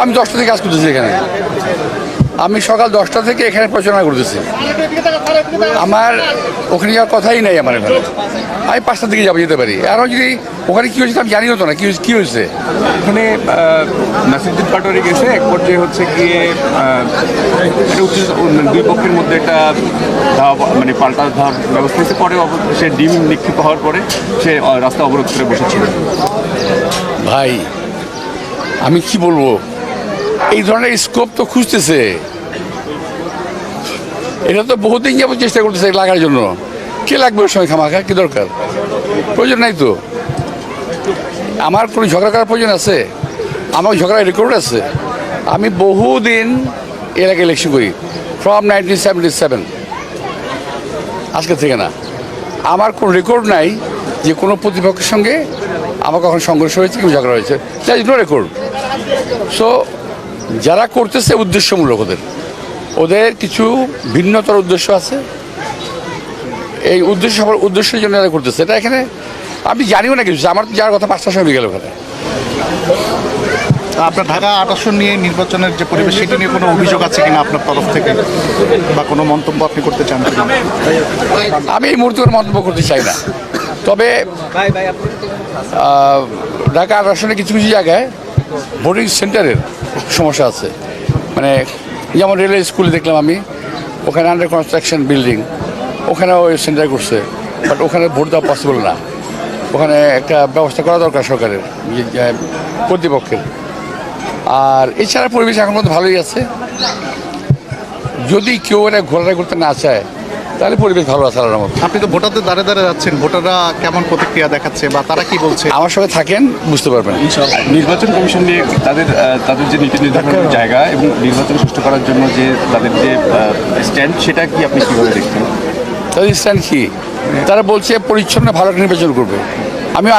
আমি 10টা থেকে কাজ করতেছি এখানে। আমি সকাল 10টা থেকে এখানে প্রচারণা করতেছি। আমার ওখানে যাওয়ার কথাই নাই আমার এখানে। আমি 5টার দিকে যাবো, যেতে পারি। আরও যদি ওখানে কী হয়েছে আমি জানি হতো না কী হয়েছে। এখানে নাসিরুদ্দিন পাটোয়ারি গেছে এক পর্যায়ে হচ্ছে গিয়ে দুই পক্ষের মধ্যে একটা মানে পাল্টা ধাওয়ার ব্যবস্থা হয়েছে। পরে সে ডিম নিক্ষিপ্ত হওয়ার পরে সে রাস্তা অবরোধ করে বসেছিল। ভাই আমি কি বলবো, এই ধরনের স্কোপ তো খুঁজতেছে। এটা তো বহুদিন যাবত চেষ্টা করতেছে লাগার জন্য। কে লাগবে ওর সময় খামাখা? কি দরকার? প্রয়োজন নাই তো। আমার কোনো ঝগড়া করার প্রয়োজন আছে? আমার ঝগড়ার রেকর্ড আছে। আমি বহুদিন এর আগে ইলেকশন করি, ফ্রম 1977, আজকে থেকে না। আমার কোনো রেকর্ড নাই যে কোনো প্রতিপক্ষের সঙ্গে আমার কখন সংঘর্ষ হয়েছে, কেউ ঝগড়া হয়েছে। That is no record. So যারা করতেছে উদ্দেশ্যমূলক, ওদের কিছু ভিন্নতর উদ্দেশ্য আছে। এই উদ্দেশ্যের জন্য যারা করতেছে এটা এখানে আমি জানিও না কিছু। আমার যাওয়ার কথা 5টার সময় বিকেল ওখানে। আপনার ঢাকা 8 আসন নিয়ে নির্বাচনের যে পরিবেশ, সেটি নিয়ে কোনো অভিযোগ আছে কিনা আপনার তরফ থেকে, বা কোনো মন্তব্য আপনি করতে চান কিনা? আমি এই মুহূর্তে কোনো মন্তব্য করতে চাই না। তবে ঢাকা 8 আসনে কিছু কিছু জায়গায় ভোটিং সেন্টারের সমস্যা আছে। মানে যেমন রেলওয়ে স্কুলে দেখলাম আমি, ওখানে আন্ডার কনস্ট্রাকশন বিল্ডিং, ওখানে ওই সেন্টার করছে, বাট ওখানে ভোট দেওয়া পসিবল না। ওখানে একটা ব্যবস্থা করা দরকার সরকারের, কর্তৃপক্ষের। আর এছাড়া পরিবেশ এখন মধ্যে ভালোই আছে। যদি কেউ এটা ঘোরাঘুরি করতে না চায় তাহলে পরিবেশ ভালো আছে আলাদার মতো। আপনি তো ভোটারদের দ্বারে দ্বারে যাচ্ছেন, ভোটাররা কেমন প্রতিক্রিয়া দেখাচ্ছে বা তারা কি বলছে? আমার সঙ্গে থাকেন, বুঝতে পারবেন। নির্বাচন কমিশন নিয়ে তাদের যে নীতি নির্ধারণের জায়গা এবং নির্বাচন সুষ্ঠু করার জন্য যে তাদের যে স্ট্যান্ড, সেটা কি আপনি কীভাবে দেখছেন? তাদের স্ট্যান্ড কি? তারা বলছে পরিচ্ছন্ন ভালো নির্বাচন করবে। আমি